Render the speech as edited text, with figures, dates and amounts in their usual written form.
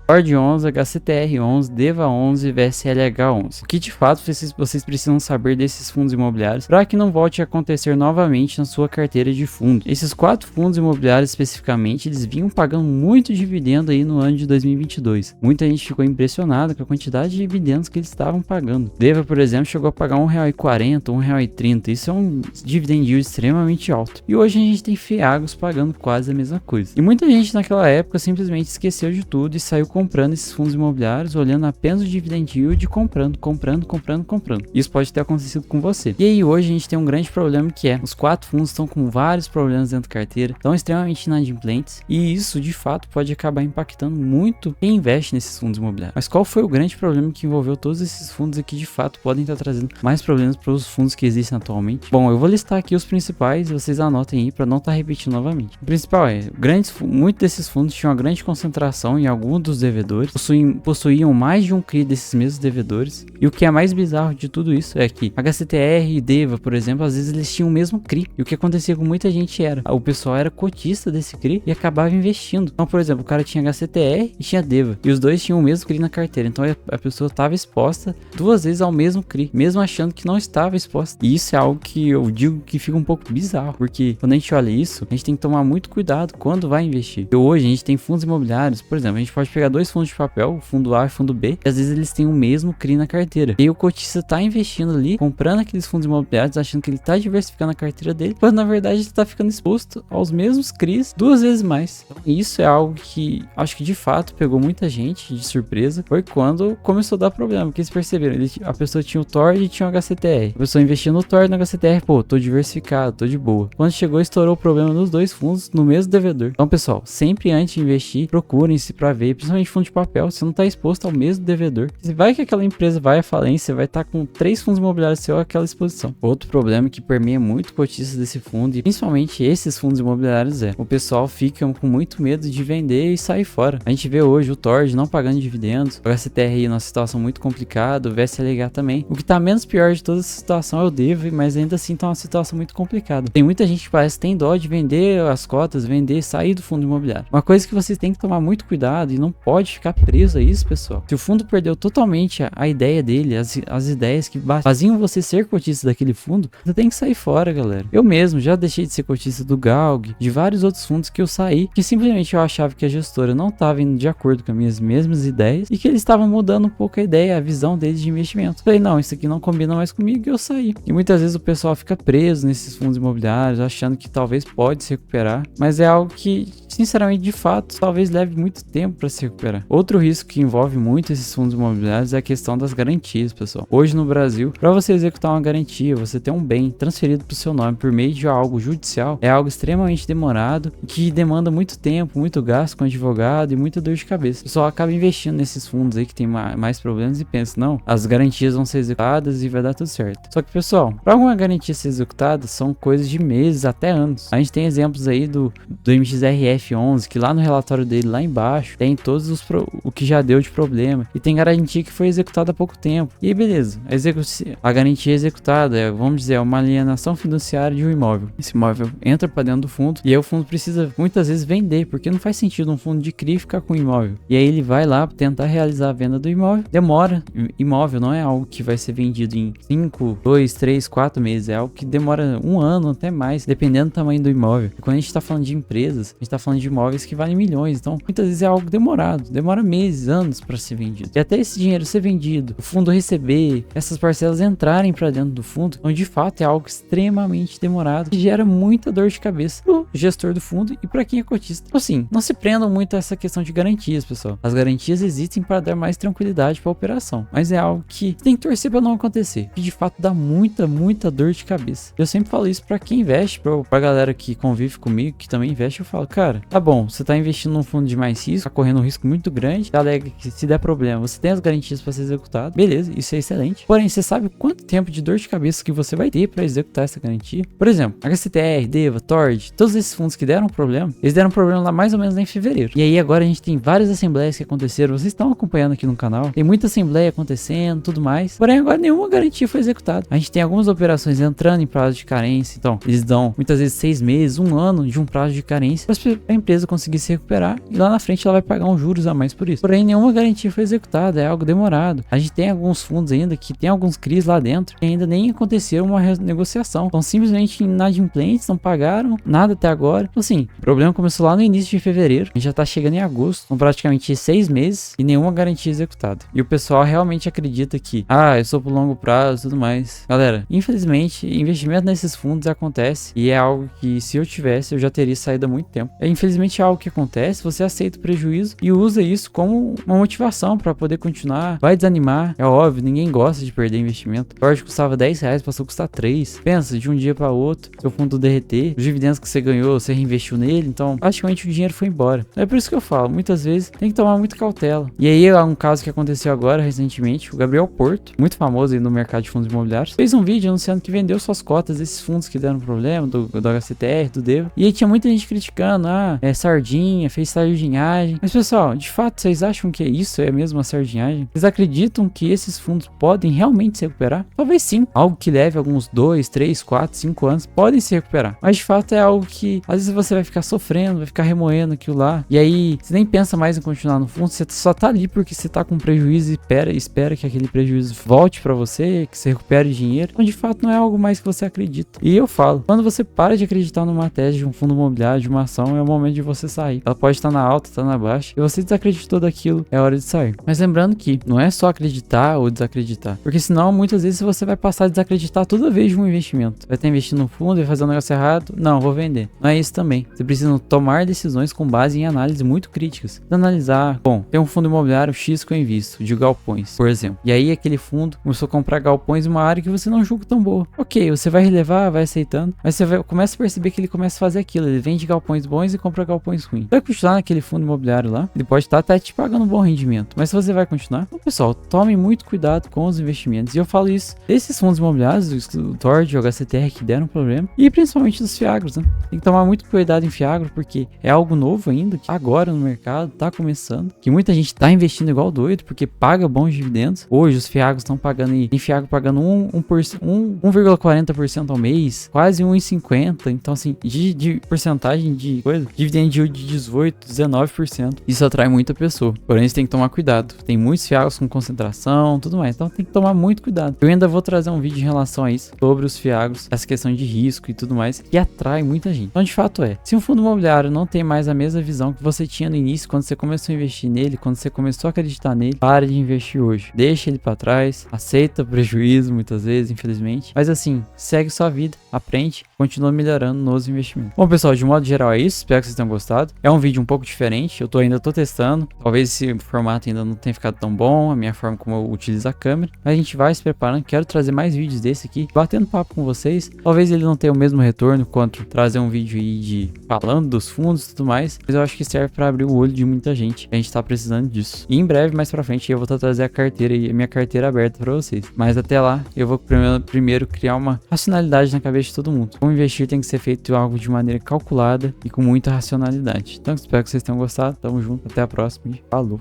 TORD 11, HCTR 11, DEVA 11 e VSLH 11. O que de fato vocês precisam saber desses fundos imobiliários para que não volte a acontecer novamente na sua carteira de fundos. Esses 4 fundos imobiliários especificamente, eles vinham pagando muito dividendo aí no ano de 2022. Muita gente ficou impressionada com a quantidade de dividendos que eles estavam pagando. DEVA, por exemplo, chegou a pagar R$1,40, R$1,30. Isso é um dividend yield extremamente alto. E hoje a gente tem FIAGOS pagando quase a mesma coisa. E muita gente naquela época simplesmente esqueceu de tudo e saiu comprando esses fundos imobiliários, olhando apenas o dividend yield e comprando. Isso pode ter acontecido com você. E aí hoje a gente tem um grande problema que é, os 4 fundos estão com vários problemas dentro da carteira, estão extremamente inadimplentes e isso de fato pode acabar impactando muito quem investe nesses fundos imobiliários. Mas qual foi o grande problema que envolveu todos esses fundos e que de fato podem estar trazendo mais problemas para os fundos que existem atualmente? Bom, eu vou listar aqui os principais e vocês anotem aí para não estar repetindo novamente. O principal é, muitos desses fundos tinham uma grande concentração em algum dos devedores, possuíam mais de um CRI desses mesmos devedores, e o que é mais bizarro de tudo isso é que HCTR e DEVA, por exemplo, às vezes eles tinham o mesmo CRI, e o que acontecia com muita gente era, o pessoal era cotista desse CRI e acabava investindo. Então, por exemplo, o cara tinha HCTR e tinha DEVA, e os dois tinham o mesmo CRI na carteira, então a pessoa estava exposta 2 vezes ao mesmo CRI, mesmo achando que não estava exposta. E isso é algo que eu digo que fica um pouco bizarro, porque quando a gente olha isso, a gente tem que tomar muito cuidado quando vai investir. E hoje a gente tem fundos imobiliários, por exemplo, a gente pode pegar 2 fundos de papel, o fundo A e o fundo B, e às vezes eles têm o mesmo CRI na carteira. E aí o cotista tá investindo ali, comprando aqueles fundos imobiliários, achando que ele tá diversificando a carteira dele, mas na verdade ele tá ficando exposto aos mesmos CRIs 2 vezes mais. Então, isso é algo que acho que de fato pegou muita gente de surpresa, foi quando começou a dar problema, porque eles perceberam, a pessoa tinha o TORD e tinha o HCTR. A pessoa investia no TORD e no HCTR, pô, tô diversificado, tô de boa. Quando chegou, estourou o problema nos 2 fundos, no mesmo devedor. Então, pessoal, sempre antes de investir, procurem-se pra ver, principalmente fundo de papel, você não tá exposto ao mesmo devedor. Se vai que aquela empresa vai à falência, vai estar com 3 fundos imobiliários seu àquela exposição. Outro problema que permeia muito cotistas desse fundo, e principalmente esses fundos imobiliários, é o pessoal fica com muito medo de vender e sair fora. A gente vê hoje o TORD não pagando dividendos, o HCTR numa situação muito complicada, o VSLH também. O que tá menos pior de toda essa situação é o DEVA, mas ainda assim tá uma situação muito complicada. Tem muita gente que parece que tem dó de vender as cotas, sair do fundo imobiliário. Uma coisa que vocês têm que tomar muito cuidado e não pode ficar preso a isso, pessoal. Se o fundo perdeu totalmente a ideia dele, as ideias que faziam você ser cotista daquele fundo, você tem que sair fora, galera. Eu mesmo já deixei de ser cotista do Galg, de vários outros fundos que eu saí, que simplesmente eu achava que a gestora não estava indo de acordo com as minhas mesmas ideias e que eles estavam mudando um pouco a ideia, a visão deles de investimento. Falei, não, isso aqui não combina mais comigo e eu saí. E muitas vezes o pessoal fica preso nesses fundos imobiliários, achando que talvez pode se recuperar, mas é algo que, sinceramente, de fato, talvez leve muito tempo para se recuperar. Outro risco que envolve muito esses fundos imobiliários é a questão das garantias, pessoal. Hoje no Brasil, para você executar uma garantia, você ter um bem transferido para o seu nome por meio de algo judicial, é algo extremamente demorado, que demanda muito tempo, muito gasto com advogado e muita dor de cabeça. O pessoal acaba investindo nesses fundos aí que tem mais problemas e pensa, não, as garantias vão ser executadas e vai dar tudo certo. Só que, pessoal, para alguma garantia ser executada, são coisas de meses até anos. A gente tem exemplos aí do MXRF11, que lá no relatório dele, lá embaixo, tem todos o que já deu de problema. E tem garantia que foi executada há pouco tempo. E aí, beleza, a garantia executada vamos dizer, é uma alienação fiduciária de um imóvel. Esse imóvel entra para dentro do fundo e aí o fundo precisa muitas vezes vender, porque não faz sentido um fundo de CRI ficar com o imóvel. E aí ele vai lá tentar realizar a venda do imóvel. Demora. Imóvel não é algo que vai ser vendido em 5, 2, 3, 4 meses. É algo que demora 1 ano, até mais, dependendo do tamanho do imóvel. E quando a gente está falando de empresas, a gente está falando de imóveis que valem milhões. Então, muitas vezes é algo demorado. Demora meses, anos para ser vendido. E até esse dinheiro ser vendido, o fundo receber, essas parcelas entrarem para dentro do fundo, então de fato é algo extremamente demorado e gera muita dor de cabeça pro gestor do fundo e para quem é cotista. Então, assim, não se prendam muito a essa questão de garantias, pessoal. As garantias existem para dar mais tranquilidade para a operação, mas é algo que tem que torcer para não acontecer, que de fato dá muita dor de cabeça. Eu sempre falo isso para quem investe, pra galera que convive comigo, que também investe, eu falo, cara, tá bom, você tá investindo num fundo de mais risco, tá correndo um risco muito grande, alega que se der problema, você tem as garantias para ser executado, beleza, isso é excelente. Porém, você sabe quanto tempo de dor de cabeça que você vai ter para executar essa garantia? Por exemplo, HCTR, DEVA, TORD, todos esses fundos que deram problema, eles deram problema lá mais ou menos em fevereiro. E aí agora a gente tem várias assembleias que aconteceram, vocês estão acompanhando aqui no canal, tem muita assembleia acontecendo, tudo mais. Porém, agora nenhuma garantia foi executada. A gente tem algumas operações entrando em prazo de carência, então eles dão muitas vezes 6 meses, 1 ano de um prazo de carência para a empresa conseguir se recuperar e lá na frente ela vai pagar um juro juros a mais por isso. Porém, nenhuma garantia foi executada, é algo demorado. A gente tem alguns fundos ainda que tem alguns CRIs lá dentro e ainda nem aconteceu uma renegociação. Então, simplesmente inadimplentes, não pagaram nada até agora. Então, assim, o problema começou lá no início de fevereiro, a gente já tá chegando em agosto, com praticamente 6 meses e nenhuma garantia executada. E o pessoal realmente acredita que, eu sou por longo prazo e tudo mais. Galera, infelizmente, investimento nesses fundos acontece e é algo que, se eu tivesse, eu já teria saído há muito tempo. Infelizmente é algo que acontece, você aceita o prejuízo e usa isso como uma motivação para poder continuar. Vai desanimar, é óbvio, ninguém gosta de perder investimento. O Lorde custava R$10, passou a custar 3. Pensa, de um dia para outro, seu fundo derreter, os dividendos que você ganhou, você reinvestiu nele, então praticamente o dinheiro foi embora. É por isso que eu falo, muitas vezes tem que tomar muita cautela. E aí é um caso que aconteceu agora, recentemente, o Gabriel Porto, muito famoso aí no mercado de fundos imobiliários, fez um vídeo anunciando que vendeu suas cotas desses fundos que deram problema, do HCTR, do Devo. E aí tinha muita gente criticando, é sardinha, fez sardinhagem. Mas pessoal, de fato, vocês acham que isso é mesmo uma sardinhagem? Vocês acreditam que esses fundos podem realmente se recuperar? Talvez sim. Algo que leve alguns 2, 3, 4, 5 anos podem se recuperar. Mas de fato é algo que às vezes você vai ficar sofrendo, vai ficar remoendo aquilo lá. E aí você nem pensa mais em continuar no fundo, você só tá ali porque você tá com prejuízo e espera que aquele prejuízo volte pra você, que você recupere dinheiro. Então de fato não é algo mais que você acredita. E eu falo, quando você para de acreditar numa tese de um fundo imobiliário, de uma ação, é o momento de você sair. Ela pode estar na alta, estar na baixa, e você desacreditou daquilo, é hora de sair. Mas lembrando que não é só acreditar ou desacreditar, porque senão muitas vezes você vai passar a desacreditar toda vez de um investimento. Vai estar investindo no fundo e fazer um negócio errado, não, vou vender. Não é isso também. Você precisa tomar decisões com base em análises muito críticas. Analisar, bom, tem um fundo imobiliário X que eu invisto, de galpões, por exemplo. E aí aquele fundo começou a comprar galpões em uma área que você não julga tão boa. Ok, você vai relevar, vai aceitando, mas você começa a perceber que ele começa a fazer aquilo, ele vende galpões bons e compra galpões ruins. Vai continuar naquele fundo imobiliário lá, ele pode estar até te pagando um bom rendimento, mas se você vai continuar, então, pessoal, tome muito cuidado com os investimentos. E eu falo isso desses fundos imobiliários, o Tord, o HCTR, que deram problema, e principalmente dos fiagros, né? Tem que tomar muito cuidado em fiagro, porque é algo novo ainda, que agora no mercado tá começando, que muita gente tá investindo igual doido, porque paga bons dividendos. Hoje os fiagros estão pagando aí, tem fiagro pagando 1,40% ao mês, quase 1,50%. Então assim, de porcentagem de coisa, dividend yield de 18, 19%. Isso atrai muita pessoa. Porém, você tem que tomar cuidado. Tem muitos fiagros com concentração, tudo mais. Então tem que tomar muito cuidado. Eu ainda vou trazer um vídeo em relação a isso, sobre os fiagros, essa questão de risco e tudo mais, que atrai muita gente. Então, de fato se um fundo imobiliário não tem mais a mesma visão que você tinha no início, quando você começou a investir nele, quando você começou a acreditar nele, pare de investir hoje. Deixa ele pra trás, aceita o prejuízo muitas vezes, infelizmente. Mas assim, segue sua vida, aprende, continua melhorando nos investimentos. Bom, pessoal, de modo geral é isso. Espero que vocês tenham gostado. É um vídeo um pouco diferente. Eu ainda tô testando. Talvez esse formato ainda não tenha ficado tão bom, a minha forma como eu utilizo a câmera. Mas a gente vai se preparando. Quero trazer mais vídeos desse aqui, batendo papo com vocês. Talvez ele não tenha o mesmo retorno quanto trazer um vídeo aí de falando dos fundos e tudo mais. Mas eu acho que serve para abrir o olho de muita gente. A gente tá precisando disso. E em breve, mais pra frente, eu vou trazer a carteira e a minha carteira aberta para vocês. Mas até lá, eu vou primeiro criar uma racionalidade na cabeça de todo mundo. Como investir tem que ser feito algo de maneira calculada e com muita racionalidade. Então, espero que vocês tenham gostado. Tamo junto. Até a próxima e falou.